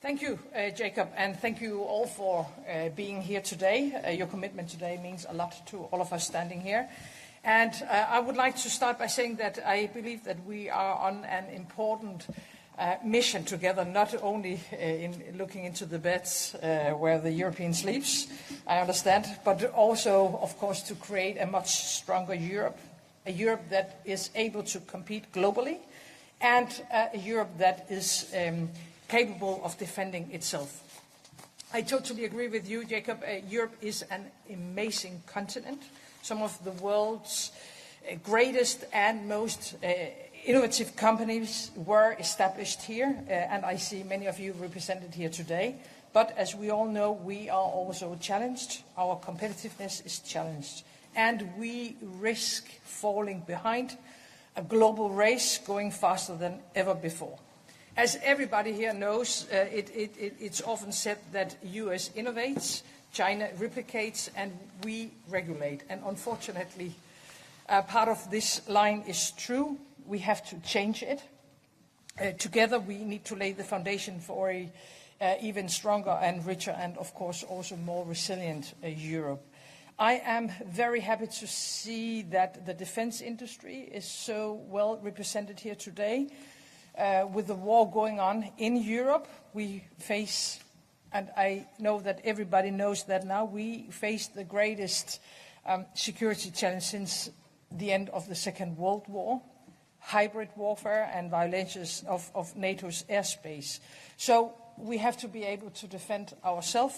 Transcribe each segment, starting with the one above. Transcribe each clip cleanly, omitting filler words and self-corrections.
Thank you, Jacob, and thank you all for being here today. Your commitment today means a lot to all of us standing here. And I would like to start by saying that I believe that we are on an important mission together, not only in looking into the beds where the European sleeps, I understand, but also, of course, to create a much stronger Europe, a Europe that is able to compete globally, and a Europe that is capable of defending itself. I totally agree with you, Jacob. Europe is an amazing continent. Some of the world's greatest and most innovative companies were established here, and I see many of you represented here today. But as we all know, we are also challenged. Our competitiveness is challenged, and we risk falling behind a global race going faster than ever before. As everybody here knows, it's often said that US innovates, China replicates, and we regulate. And unfortunately, part of this line is true. We have to change it. Together, we need to lay the foundation for a even stronger and richer and, of course, also more resilient Europe. I am very happy to see that the defense industry is so well represented here today. With the war going on in Europe, we face, and I know that everybody knows that now, we face the greatest security challenge since the end of the Second World War, hybrid warfare and violations of NATO's airspace. So we have to be able to defend ourselves.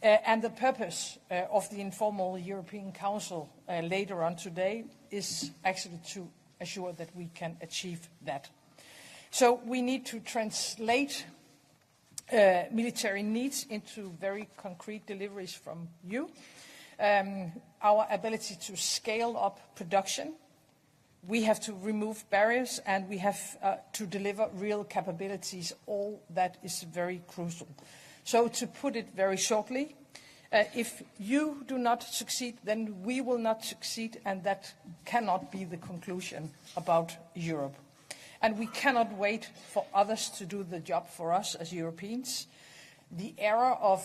And the purpose of the informal European Council later on today is actually to assure that we can achieve that. So we need to translate military needs into very concrete deliveries from you. Our ability to scale up production. We have to remove barriers, and we have to deliver real capabilities. All that is very crucial. So to put it very shortly, if you do not succeed, then we will not succeed, and that cannot be the conclusion about Europe. And we cannot wait for others to do the job for us as Europeans. The era of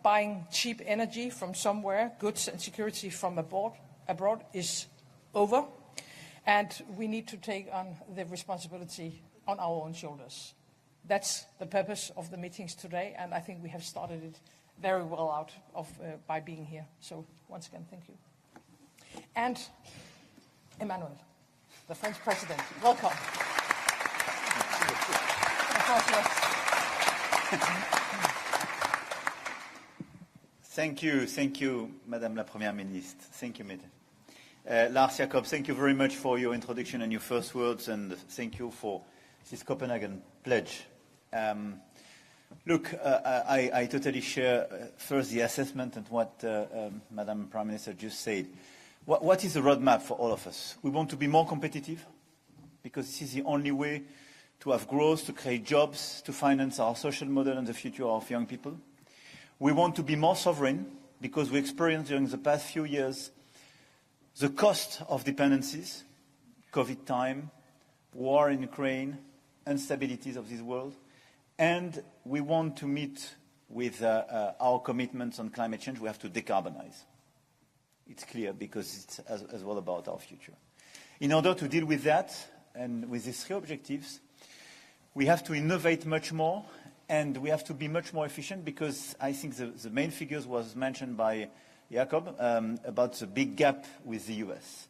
buying cheap energy from somewhere, goods and security from abroad is over. And we need to take on the responsibility on our own shoulders. That's the purpose of the meetings today, and I think we have started it very well out of by being here. So once again, thank you. And Emmanuel, the French President, welcome. Thank you, Madame la Première Ministre. Thank you, Madame. Lars Jacob, thank you very much for your introduction and your first words, and thank you for this Copenhagen pledge. Look, I totally share first the assessment and what Madam Prime Minister just said. What is the roadmap for all of us? We want to be more competitive because this is the only way to have growth, to create jobs, to finance our social model and the future of young people. We want to be more sovereign because we experienced during the past few years the cost of dependencies, COVID time, war in Ukraine, instabilities of this world. And we want to meet with our commitments on climate change. We have to decarbonize. It's clear because it's as well about our future. In order to deal with that and with these three objectives, we have to innovate much more and we have to be much more efficient because I think the main figures was mentioned by Jacob about the big gap with the US.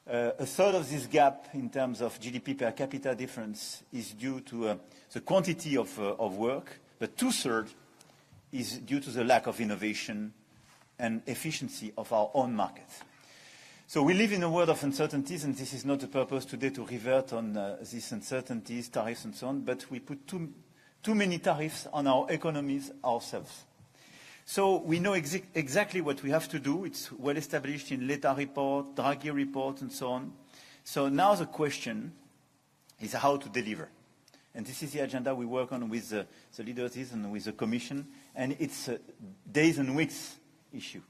A third of this gap in terms of GDP per capita difference is due to the quantity of work, but two-thirds is due to the lack of innovation and efficiency of our own market. So we live in a world of uncertainties, and this is not the purpose today to revert on these uncertainties, tariffs and so on, but we put too many tariffs on our economies ourselves. So we know exactly what we have to do. It's well established in Letta report, Draghi report, and so on. So now the question is how to deliver. And this is the agenda we work on with the leaders and with the Commission, and it's a days and weeks issue.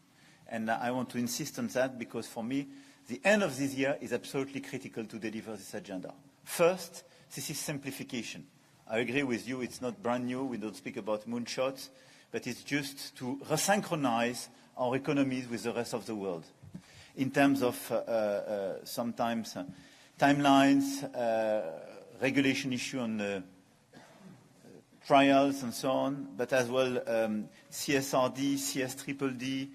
And I want to insist on that because for me, the end of this year is absolutely critical to deliver this agenda. First, this is simplification. I agree with you, it's not brand new. We don't speak about moonshots, but it's just to resynchronize our economies with the rest of the world in terms of sometimes timelines, regulation issue on trials and so on, but as well CSRD, CSDDD,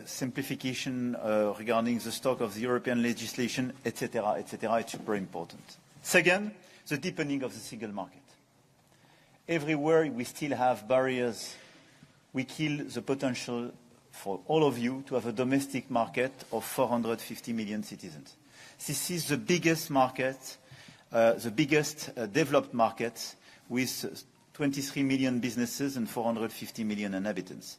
simplification regarding the stock of the European legislation, etc., etc. It's super important. Second, the deepening of the single market. Everywhere we still have barriers, we kill the potential for all of you to have a domestic market of 450 million citizens. This is the biggest market, the biggest developed market with 23 million businesses and 450 million inhabitants.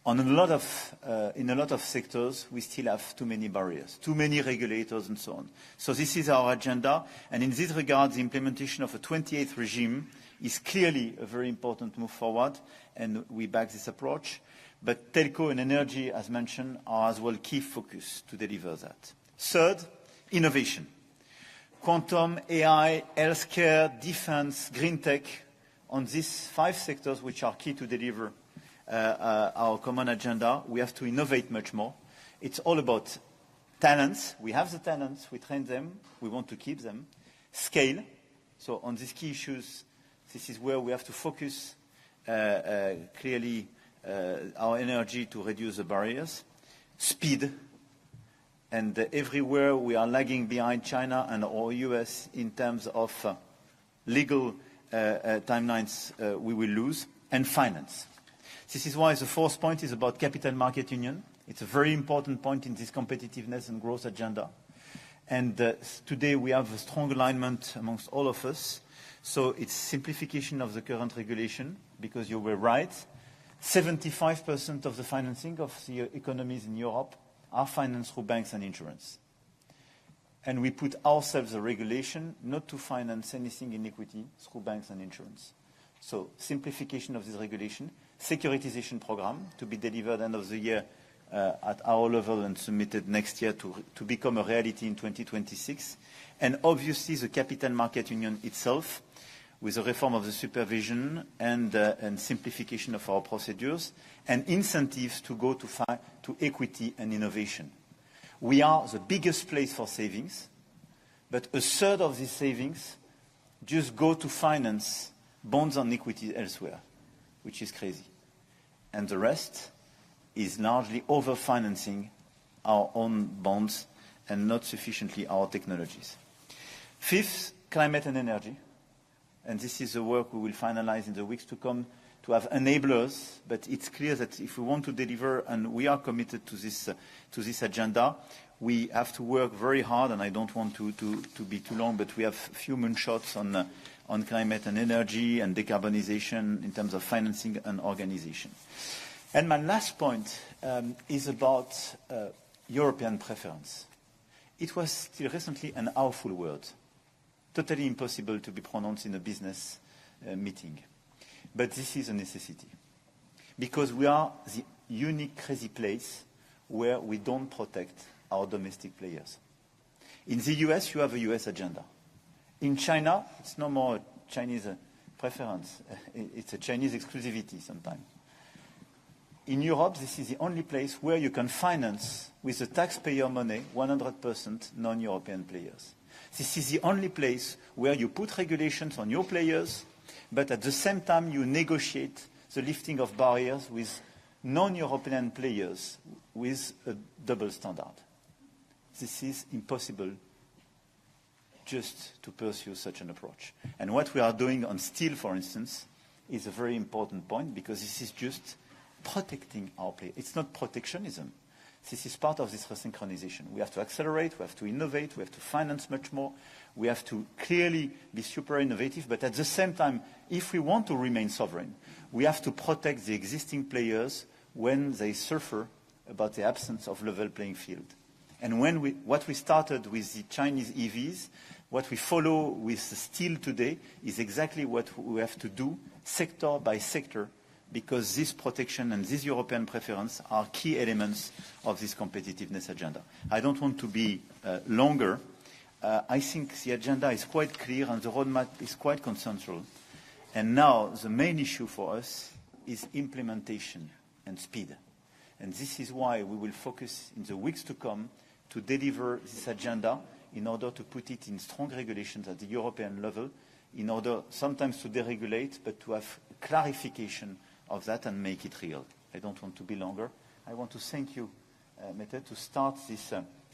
In a lot of sectors, we still have too many barriers, too many regulators and so on. So this is our agenda. And in this regard, the implementation of a 28th regime is clearly a very important move forward, and we back this approach. But telco and energy, as mentioned, are as well key focus to deliver that. Third, innovation. Quantum, AI, healthcare, defense, green tech, on these 5 sectors which are key to deliver our common agenda, we have to innovate much more. It's all about talents. We have the talents, we train them, we want to keep them. Scale. So on these key issues, this is where we have to focus clearly our energy to reduce the barriers. Speed. And everywhere we are lagging behind China and or US in terms of legal timelines, we will lose. And finance. This is why the 4th point is about capital market union. It's a very important point in this competitiveness and growth agenda. And today we have a strong alignment amongst all of us. So it's simplification of the current regulation, because you were right. 75% of the financing of the economies in Europe are financed through banks and insurance. And we put ourselves a regulation not to finance anything in equity through banks and insurance. So simplification of this regulation, securitization program to be delivered end of the year at our level and submitted next year to become a reality in 2026. And obviously the capital market union itself, with the reform of the supervision and simplification of our procedures and incentives to go to equity and innovation. We are the biggest place for savings, but a third of these savings just go to finance bonds and equity elsewhere, which is crazy. And the rest is largely over-financing our own bonds and not sufficiently our technologies. 5th, climate and energy. And this is the work we will finalize in the weeks to come to have enablers. But it's clear that if we want to deliver, and we are committed to this agenda, we have to work very hard. And I don't want to be too long, but we have a few moonshots on climate and energy and decarbonization in terms of financing and organization. And my last point is about European preference. It was till recently an awful word. Totally impossible to be pronounced in a business meeting. But this is a necessity. Because we are the unique crazy place where we don't protect our domestic players. In the US, you have a US agenda. In China, it's no more a Chinese preference. It's a Chinese exclusivity sometimes. In Europe, this is the only place where you can finance with the taxpayer money 100% non-European players. This is the only place where you put regulations on your players, but at the same time you negotiate the lifting of barriers with non-European players with a double standard. This is impossible just to pursue such an approach. And what we are doing on steel, for instance, is a very important point, because this is just protecting our players. It's not protectionism. This is part of this resynchronization. We have to accelerate, we have to innovate, we have to finance much more, we have to clearly be super innovative, but at the same time, if we want to remain sovereign, we have to protect the existing players when they suffer about the absence of level playing field. And what we started with the Chinese EVs, what we follow with the steel today is exactly what we have to do sector by sector, because this protection and this European preference are key elements of this competitiveness agenda. I don't want to be longer. I think the agenda is quite clear and the roadmap is quite consensual. And now the main issue for us is implementation and speed. And this is why we will focus in the weeks to come to deliver this agenda in order to put it in strong regulations at the European level, in order sometimes to deregulate, but to have clarification of that and make it real. I don't want to be longer. I want to thank you, Mette, to start this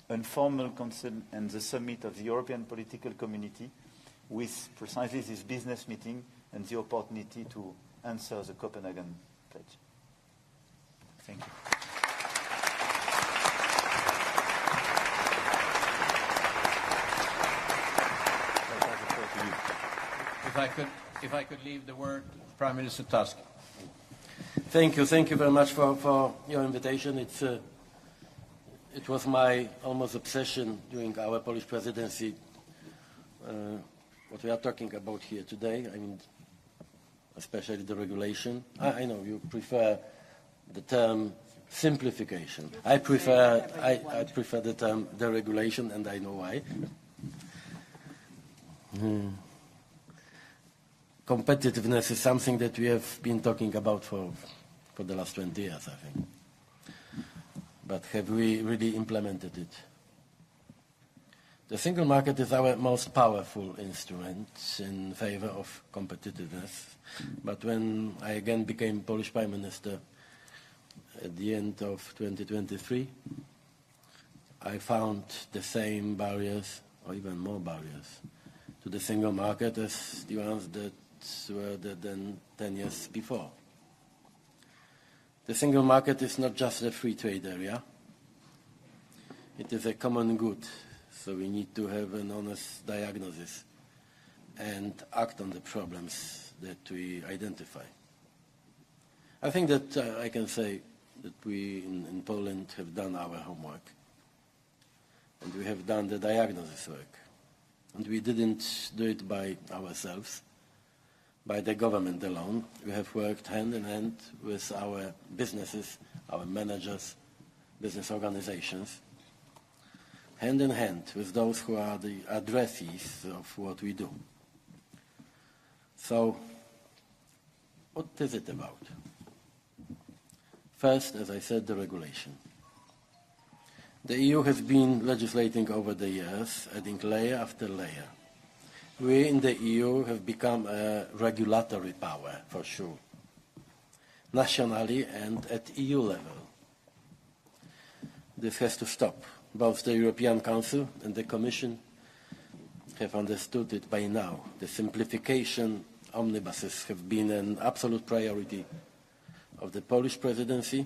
informal council and the summit of the European political community with precisely this business meeting and the opportunity to answer the Copenhagen pledge. Thank you. If I could leave the word, Prime Minister Tusk. Thank you very much for your invitation. It was my almost obsession during our Polish presidency, what we are talking about here today. I mean, especially the regulation. I know you prefer the term simplification. I prefer the term deregulation, and I know why. Competitiveness is something that we have been talking about for the last 20 years, I think. But have we really implemented it? The single market is our most powerful instrument in favor of competitiveness. But when I again became Polish Prime Minister at the end of 2023, I found the same barriers, or even more barriers, to the single market as the ones that were there than 10 years before. The single market is not just a free trade area. It is a common good, so we need to have an honest diagnosis and act on the problems that we identify. I think that I can say that we in Poland have done our homework, and we have done the diagnosis work. And we didn't do it by ourselves, by the government alone. We have worked hand in hand with our businesses, our managers, business organizations, hand in hand with those who are the addressees of what we do. So, what is it about? First, as I said, the regulation. The EU has been legislating over the years, adding layer after layer. We in the EU have become a regulatory power, for sure, nationally and at EU level. This has to stop. Both the European Council and the Commission have understood it by now. The simplification omnibuses have been an absolute priority of the Polish presidency,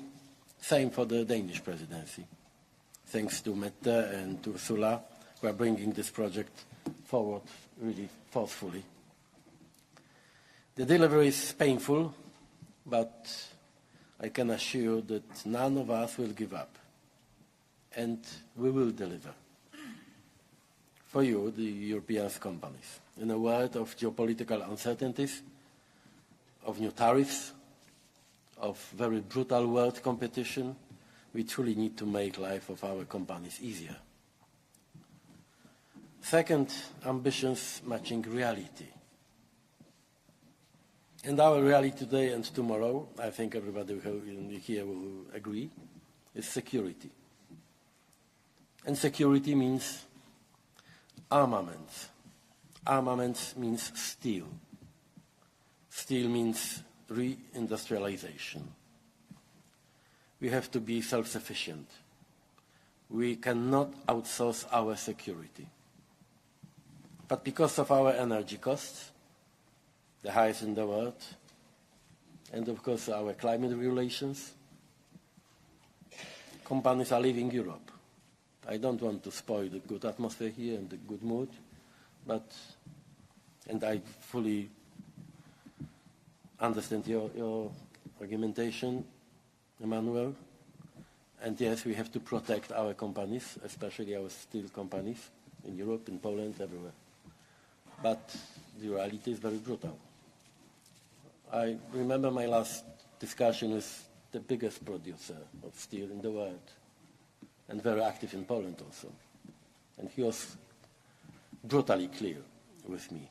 same for the Danish presidency. Thanks to Mette and to Ursula, who are bringing this project forward really forcefully. The delivery is painful, but I can assure you that none of us will give up, and we will deliver. For you, the European companies, in a world of geopolitical uncertainties, of new tariffs, of very brutal world competition, we truly need to make life of our companies easier. Second, ambitions matching reality. And our reality today and tomorrow, I think everybody here will agree, is security. And security means armaments. Armaments means steel. Steel means reindustrialization. We have to be self-sufficient. We cannot outsource our security. But because of our energy costs, the highest in the world, and of course our climate regulations, companies are leaving Europe. I don't want to spoil the good atmosphere here and the good mood, and I fully understand your argumentation, Emmanuel. And yes, we have to protect our companies, especially our steel companies in Europe, in Poland, everywhere. But the reality is very brutal. I remember my last discussion with the biggest producer of steel in the world, and very active in Poland also. And he was brutally clear with me.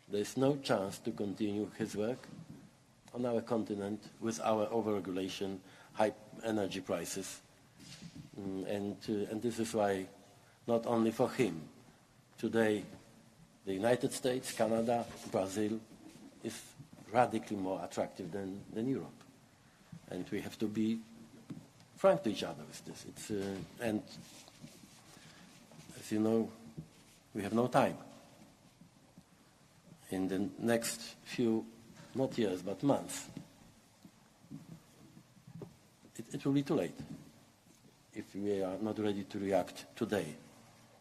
There is no chance to continue his work on our continent with our overregulation, high energy prices. And this is why, not only for him, today the United States, Canada, Brazil is radically more attractive than Europe. And we have to be frank to each other with this. And as you know, we have no time. In the next few, not years, but months, it will be too late if we are not ready to react today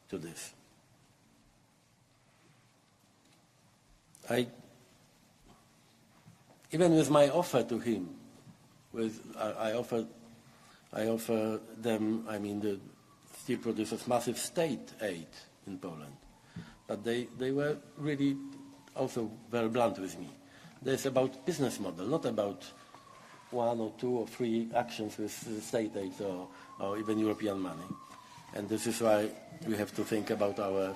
to this. Even with my offer to him, I offer them, the steel producers, massive state aid in Poland. But they were really also very blunt with me. There's about business model, not about 1 or 2 or 3 actions with state aid or even European money. And this is why we have to think about our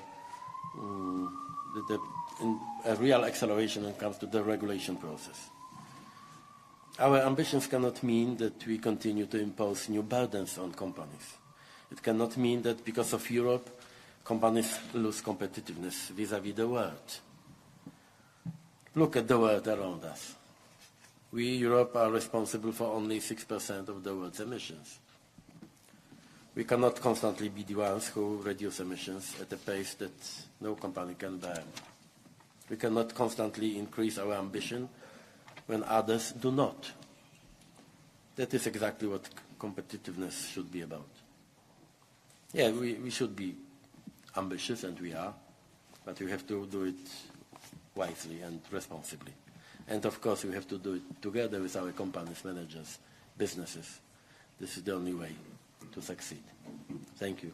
a real acceleration when it comes to the regulation process. Our ambitions cannot mean that we continue to impose new burdens on companies. It cannot mean that because of Europe, companies lose competitiveness vis-à-vis the world. Look at the world around us. We, Europe, are responsible for only 6% of the world's emissions. We cannot constantly be the ones who reduce emissions at a pace that no company can bear. We cannot constantly increase our ambition when others do not. That is exactly what competitiveness should be about. Yeah, we should be ambitious, and we are, but we have to do it wisely and responsibly. And of course, we have to do it together with our companies, managers, businesses. This is the only way to succeed. Thank you.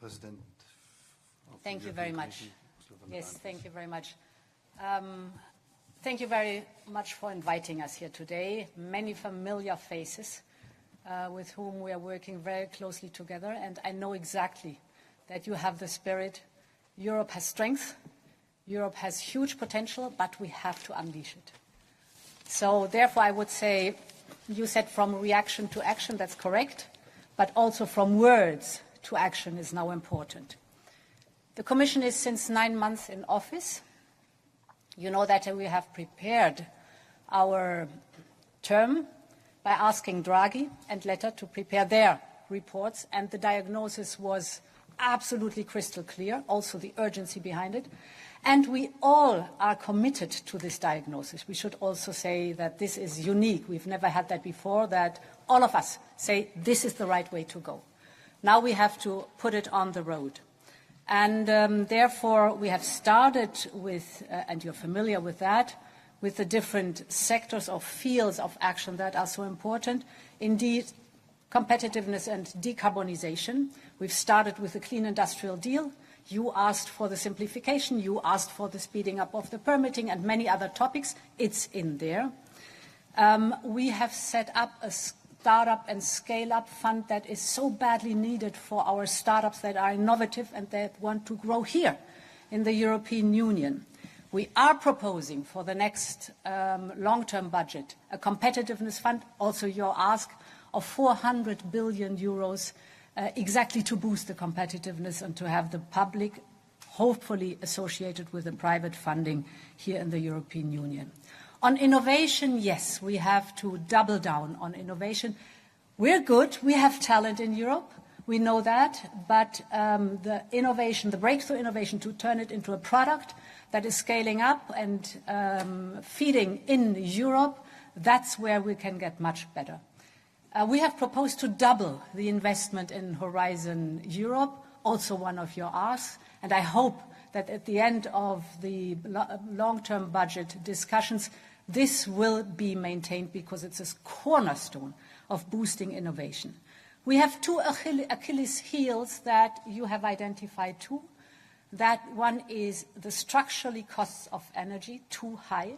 President. Thank you very much. Yes, thank you very much. Thank you very much for inviting us here today. Many familiar faces with whom we are working very closely together, and I know exactly that you have the spirit. Europe has strength. Europe has huge potential, but we have to unleash it. So therefore, I would say, you said from reaction to action, that's correct, but also from words to action is now important. The Commission is since 9 months in office. You know that we have prepared our term by asking Draghi and Letta to prepare their reports, and the diagnosis was absolutely crystal clear, also the urgency behind it. And we all are committed to this diagnosis. We should also say that this is unique. We've never had that before, that all of us say this is the right way to go. Now we have to put it on the road. And therefore, we have started with, and you're familiar with that, with the different sectors or fields of action that are so important. Indeed, competitiveness and decarbonization. We've started with the Clean Industrial Deal. You asked for the simplification. You asked for the speeding up of the permitting and many other topics. It's in there. We have set up a startup and scale-up fund that is so badly needed for our startups that are innovative and that want to grow here in the European Union. We are proposing for the next long-term budget a competitiveness fund, also your ask, of 400 billion euros exactly to boost the competitiveness and to have the public hopefully associated with the private funding here in the European Union. On innovation, yes, we have to double down on innovation. We're good. We have talent in Europe. We know that. But the innovation, the breakthrough innovation, to turn it into a product that is scaling up and feeding in Europe, that's where we can get much better. We have proposed to double the investment in Horizon Europe, also one of your asks, and I hope that at the end of the long-term budget discussions, this will be maintained because it's a cornerstone of boosting innovation. We have 2 Achilles heels that you have identified too. That one is the structurally costs of energy, too high,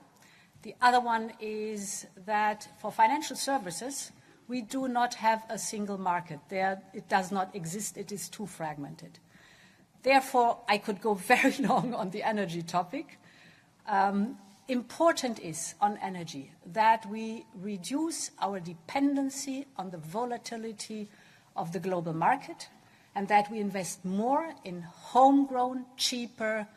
The other one is that for financial services, we do not have a single market. There, it does not exist. It is too fragmented. Therefore, I could go very long on the energy topic. Important is on energy that we reduce our dependency on the volatility of the global market and that we invest more in homegrown, cheaper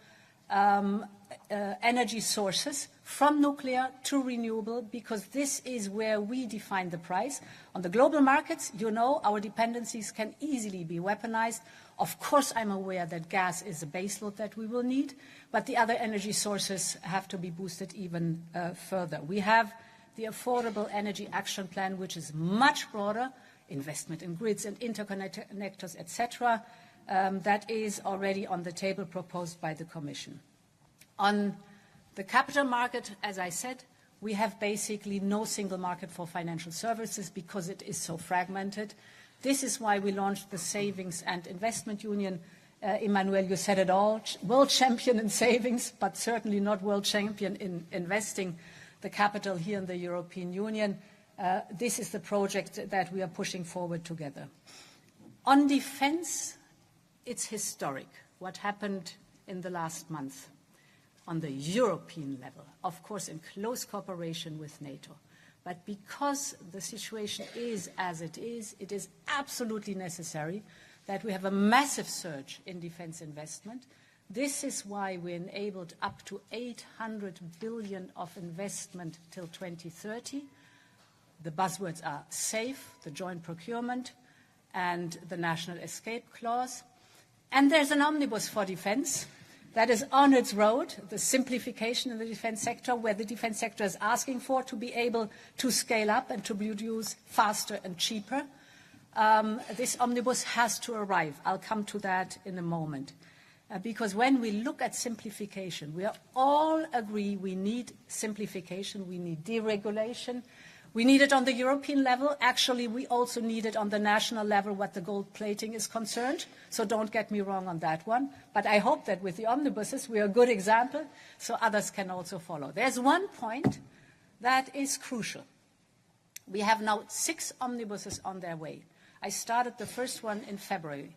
energy sources from nuclear to renewable, because this is where we define the price. On the global markets, you know, our dependencies can easily be weaponized. Of course, I'm aware that gas is a baseload that we will need, but the other energy sources have to be boosted even further. We have the Affordable Energy Action Plan, which is much broader, investment in grids and interconnectors, etc., that is already on the table, proposed by the Commission. On the capital market, as I said, we have basically no single market for financial services because it is so fragmented. This is why we launched the Savings and Investment Union. Emmanuel, you said it all, world champion in savings, but certainly not world champion in investing the capital here in the European Union. This is the project that we are pushing forward together. On defense, it's historic what happened in the last month on the European level, of course in close cooperation with NATO. But because the situation is as it is absolutely necessary that we have a massive surge in defense investment. This is why we enabled up to 800 billion of investment till 2030. The buzzwords are safe, the joint procurement, and the national escape clause. And there's an omnibus for defense that is on its road, the simplification in the defense sector, where the defense sector is asking for to be able to scale up and to produce faster and cheaper. This omnibus has to arrive. I'll come to that in a moment. Because when we look at simplification, we all agree we need simplification, we need deregulation. We need it on the European level. Actually, we also need it on the national level what the gold plating is concerned. So don't get me wrong on that one. But I hope that with the omnibuses, we are a good example so others can also follow. There's one point that is crucial. We have now 6 omnibuses on their way. I started the first one in February.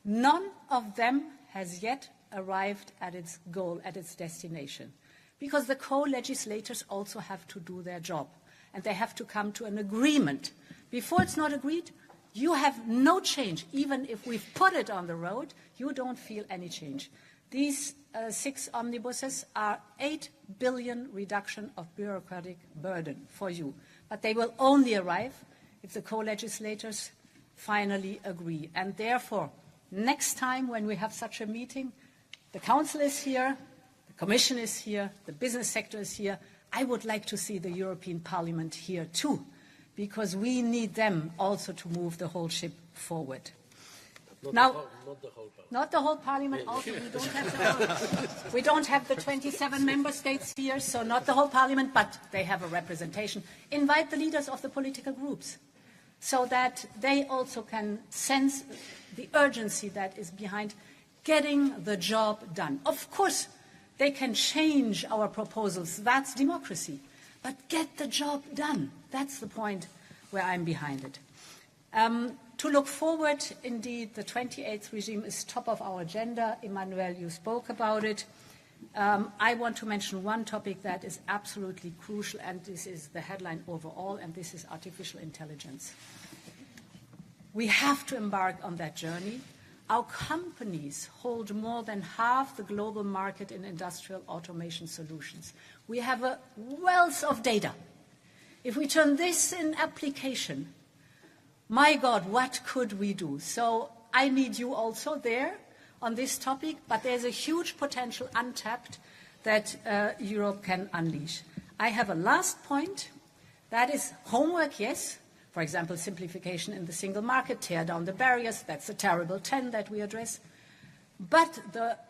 None of them has yet arrived at its goal, at its destination, because the co-legislators also have to do their job. And they have to come to an agreement. Before it's not agreed, you have no change. Even if we've put it on the road, you don't feel any change. These 6 omnibuses are 8 billion reduction of bureaucratic burden for you. But they will only arrive if the co-legislators finally agree. And therefore, next time when we have such a meeting, the Council is here, the Commission is here, the business sector is here. I would like to see the European Parliament here too, because we need them also to move the whole ship forward. Not the whole Parliament. Also, we don't have the 27 member states here, so not the whole Parliament, but they have a representation. Invite the leaders of the political groups so that they also can sense the urgency that is behind getting the job done. Of course, they can change our proposals. That's democracy. But get the job done. That's the point where I'm behind it. To look forward, indeed, the 28th regime is top of our agenda. Emmanuel, you spoke about it. I want to mention one topic that is absolutely crucial, and this is the headline overall, and this is artificial intelligence. We have to embark on that journey. Our companies hold more than half the global market in industrial automation solutions. We have a wealth of data. If we turn this in application, my God, what could we do? So I need you also there on this topic, but there's a huge potential untapped that Europe can unleash. I have a last point. That is homework, yes. For example, simplification in the single market, tear down the barriers. That's a terrible 10 that we address. But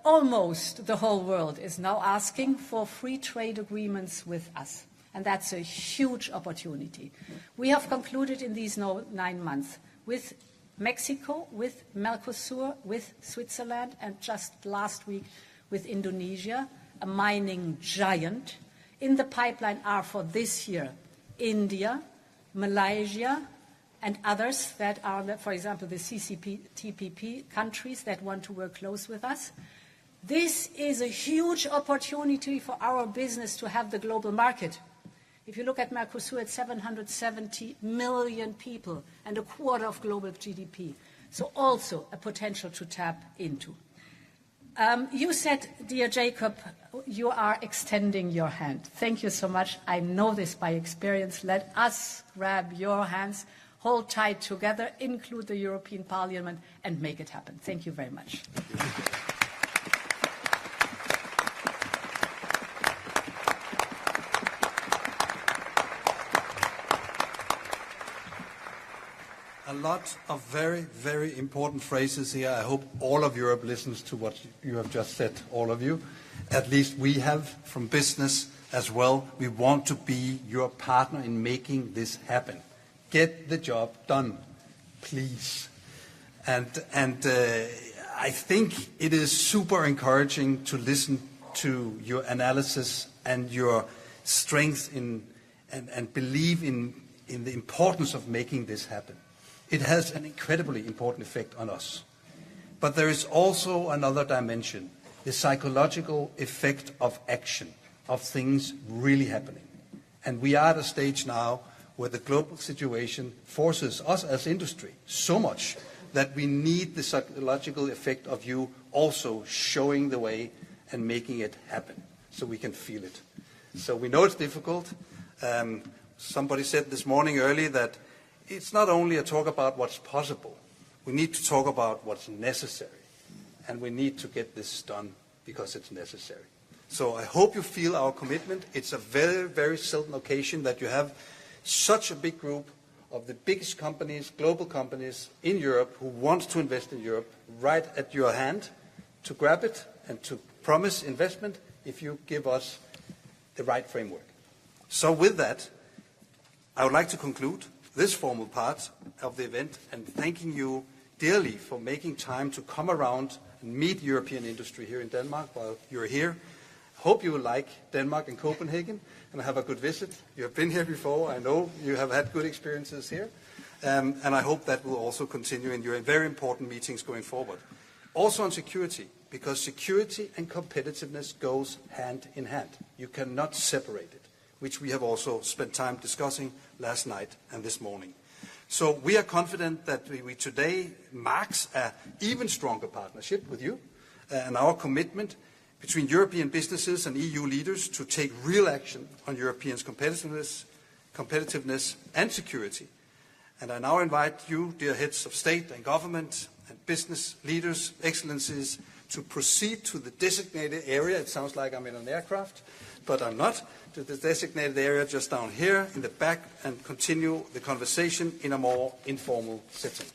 almost the whole world is now asking for free trade agreements with us. And that's a huge opportunity. We have concluded in these 9 months with Mexico, with Mercosur, with Switzerland, and just last week with Indonesia, a mining giant. in the pipeline are for this year India, Malaysia, and others that are, for example, the TPP countries that want to work close with us. This is a huge opportunity for our business to have the global market. If you look at Mercosur, it's 770 million people and a quarter of global GDP. So also a potential to tap into. You said, dear Jacob, you are extending your hand. Thank you so much. I know this by experience. Let us grab your hands, hold tight together, include the European Parliament, and make it happen. Thank you very much. A lot of very, very important phrases here. I hope all of Europe listens to what you have just said, all of you. At least we have from business as well. We want to be your partner in making this happen. Get the job done, please. And I think it is super encouraging to listen to your analysis and your strength in and believe in the importance of making this happen. It has an incredibly important effect on us. But there is also another dimension, the psychological effect of action, of things really happening. And we are at a stage now where the global situation forces us as industry so much that we need the psychological effect of you also showing the way and making it happen so we can feel it. So we know it's difficult. Somebody said this morning early that it's not only a talk about what's possible. We need to talk about what's necessary. And we need to get this done because it's necessary. So I hope you feel our commitment. It's a very, very seldom occasion that you have such a big group of the biggest companies, global companies in Europe who want to invest in Europe right at your hand to grab it and to promise investment if you give us the right framework. So with that, I would like to conclude this formal part of the event and thanking you dearly for making time to come around and meet European industry here in Denmark while you're here. Hope you will like Denmark and Copenhagen and have a good visit. You have been here before. I know you have had good experiences here. And I hope that will also continue in your very important meetings going forward. Also on security, because security and competitiveness goes hand in hand. You cannot separate it, which we have also spent time discussing last night and this morning. So we are confident that we today marks an even stronger partnership with you and our commitment between European businesses and EU leaders to take real action on Europeans' competitiveness and security. And I now invite you, dear heads of state and government and business leaders, excellencies, to proceed to the designated area. It sounds like I'm in an aircraft, but I'm not. To the designated area just down here in the back and continue the conversation in a more informal setting.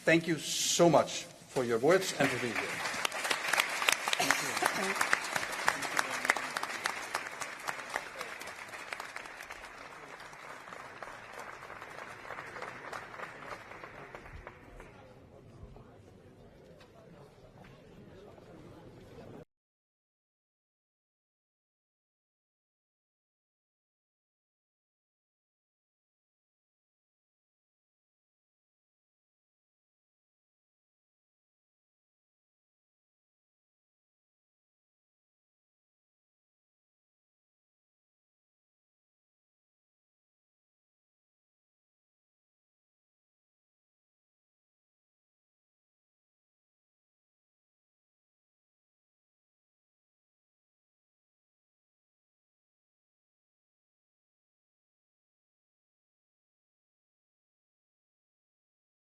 Thank you so much for your words and for being here.